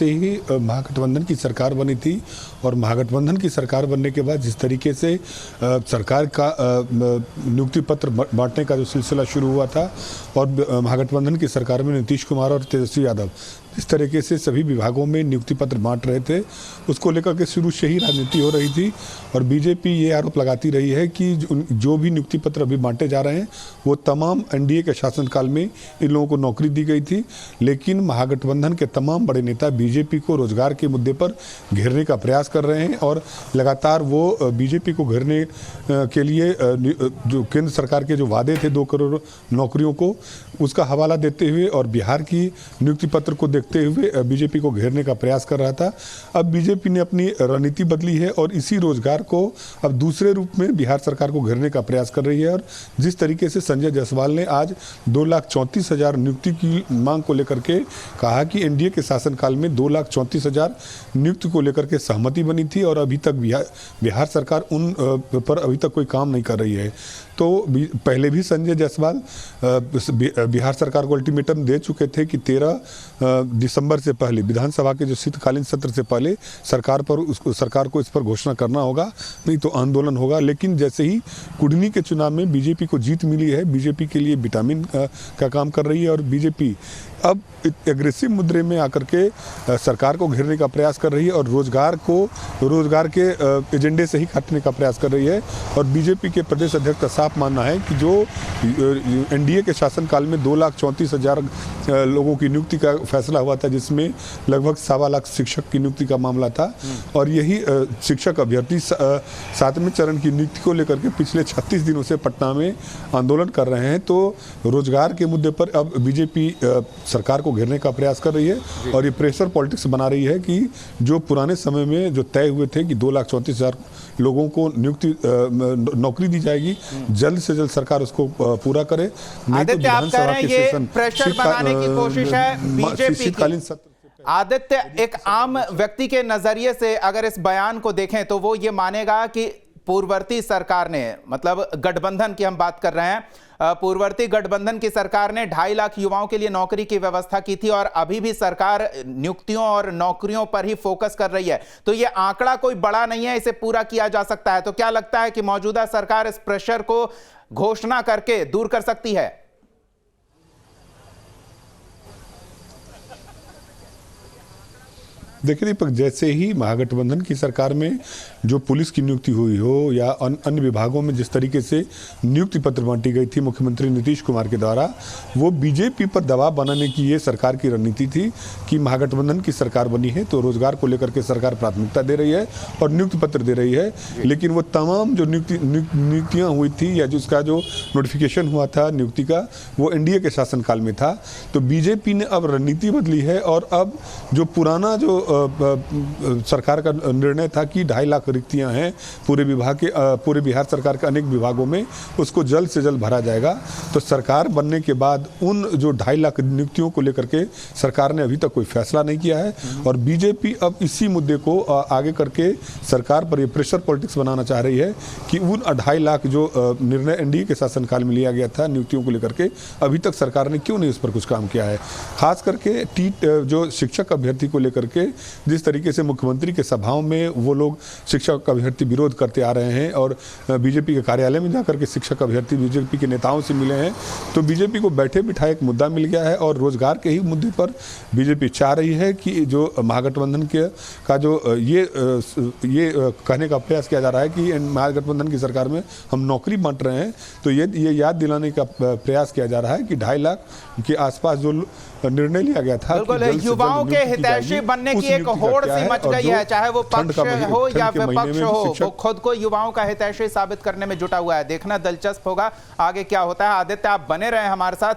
जैसे ही महागठबंधन की सरकार बनी थी और महागठबंधन की सरकार बनने के बाद जिस तरीके से सरकार का नियुक्ति पत्र बांटने का जो सिलसिला शुरू हुआ था और महागठबंधन की सरकार में नीतीश कुमार और तेजस्वी यादव इस तरीके से सभी विभागों में नियुक्ति पत्र बांट रहे थे, उसको लेकर के शुरू से ही राजनीति हो रही थी। और बीजेपी ये आरोप लगाती रही है कि जो भी नियुक्ति पत्र अभी बांटे जा रहे हैं वो तमाम एनडीए के शासनकाल में इन लोगों को नौकरी दी गई थी। लेकिन महागठबंधन के तमाम बड़े नेता बीजेपी को रोजगार के मुद्दे पर घेरने का प्रयास कर रहे हैं और लगातार वो बीजेपी को घेरने के लिए जो केंद्र सरकार के जो वादे थे 2 करोड़ नौकरियों को, उसका हवाला देते हुए और बिहार की नियुक्ति पत्र को देखते हुए बीजेपी को घेरने का प्रयास कर रहा था। अब बीजेपी ने अपनी रणनीति बदली है और इसी रोजगार को अब दूसरे रूप में बिहार सरकार को घेरने का प्रयास कर रही है। और जिस तरीके से संजय जायसवाल ने आज 2,34,000 नियुक्ति की मांग को लेकर के कहा कि एनडीए के शासनकाल में 2,34,000 नियुक्ति को लेकर के सहमति बनी थी और अभी तक बिहार सरकार उन पर अभी तक कोई काम नहीं कर रही है। तो पहले भी संजय जायसवाल बिहार सरकार को अल्टीमेटम दे चुके थे कि 13 दिसंबर से पहले विधानसभा के जो शीतकालीन सत्र से पहले सरकार को इस पर घोषणा करना होगा, नहीं तो आंदोलन होगा। लेकिन जैसे ही कुढ़नी के चुनाव में बीजेपी को जीत मिली है, बीजेपी के लिए विटामिन का काम कर रही है और बीजेपी अब एग्रेसिव मुद्रे में आकर के सरकार को घेरने का प्रयास कर रही है और रोजगार के एजेंडे से ही काटने का प्रयास कर रही है। और बीजेपी के प्रदेश अध्यक्ष का साफ मानना है कि जो एनडीए के शासनकाल में 2,34,000 लोगों की नियुक्ति का फैसला हुआ था, जिसमें लगभग 1.25 लाख शिक्षक की नियुक्ति का मामला था और यही शिक्षक अभ्यर्थी 7वें चरण की नियुक्ति को लेकर के पिछले 36 दिनों से पटना में आंदोलन कर रहे हैं। तो रोजगार के मुद्दे पर अब बीजेपी सरकार को घेरने का प्रयास कर रही है और ये प्रेशर पॉलिटिक्स बना रही है कि जो पुराने समय में जो तय हुए थे कि 2,34,000 लोगों को नौकरी दी जाएगी, जल्द से जल्द सरकार उसको पूरा करे। आदित्य, आप कह रहे हैं ये प्रेशर बनाने की कोशिश है बीजेपी की। आदित्य, एक आम व्यक्ति के नजरिए से अगर इस बयान को देखें तो वो ये मानेगा कि पूर्ववर्ती सरकार ने, मतलब गठबंधन की हम बात कर रहे हैं, पूर्ववर्ती गठबंधन की सरकार ने 2.5 लाख युवाओं के लिए नौकरी की व्यवस्था की थी और अभी भी सरकार नियुक्तियों और नौकरियों पर ही फोकस कर रही है। तो ये आंकड़ा कोई बड़ा नहीं है, इसे पूरा किया जा सकता है। तो क्या लगता है कि मौजूदा सरकार इस प्रेशर को घोषणा करके दूर कर सकती है? देखिए दीपक, जैसे ही महागठबंधन की सरकार में जो पुलिस की नियुक्ति हुई हो या अन्य विभागों में जिस तरीके से नियुक्ति पत्र बांटी गई थी मुख्यमंत्री नीतीश कुमार के द्वारा, वो बीजेपी पर दबाव बनाने की ये सरकार की रणनीति थी कि महागठबंधन की सरकार बनी है तो रोजगार को लेकर के सरकार प्राथमिकता दे रही है और नियुक्ति पत्र दे रही है। लेकिन वो तमाम जो नियुक्तियाँ हुई थी या जिसका जो नोटिफिकेशन हुआ था नियुक्ति का, वो एनडीए के शासनकाल में था। तो बीजेपी ने अब रणनीति बदली है और अब जो पुराना जो सरकार का निर्णय था कि 2.5 लाख रिक्तियां हैं पूरे बिहार सरकार के अनेक विभागों में, उसको जल्द से जल्द भरा जाएगा। तो सरकार बनने के बाद उन जो 2.5 लाख नियुक्तियों को लेकर के सरकार ने अभी तक कोई फैसला नहीं किया है और बीजेपी अब इसी मुद्दे को आगे करके सरकार पर ये प्रेशर पॉलिटिक्स बनाना चाह रही है कि उन 2.5 लाख जो निर्णय एनडीए के शासनकाल में लिया गया था नियुक्तियों को लेकर के, अभी तक सरकार ने क्यों नहीं उस पर कुछ काम किया है। खास करके जो शिक्षक अभ्यर्थी को लेकर के जिस तरीके से मुख्यमंत्री के सभाओं में वो लोग शिक्षक अभ्यर्थी विरोध करते आ रहे हैं और बीजेपी के कार्यालय में जाकर के शिक्षक अभ्यर्थी बीजेपी के नेताओं से मिले हैं, तो बीजेपी को बैठे बिठाए एक मुद्दा मिल गया है और रोजगार के ही मुद्दे पर बीजेपी चाह रही है कि जो महागठबंधन का जो ये कहने का प्रयास किया जा रहा है कि महागठबंधन की सरकार में हम नौकरी बांट रहे हैं, तो ये याद दिलाने का प्रयास किया जा रहा है कि 2.5 लाख के आसपास जो निर्णय लिया गया था, युवाओं के हितैषी बनने की एक होड़ सी मच गई है, चाहे वो पक्ष हो या विपक्ष हो, वो खुद को युवाओं का हितैषी साबित करने में जुटा हुआ है। देखना दिलचस्प होगा आगे क्या होता है। आदित्य, आप बने रहे हमारे साथ।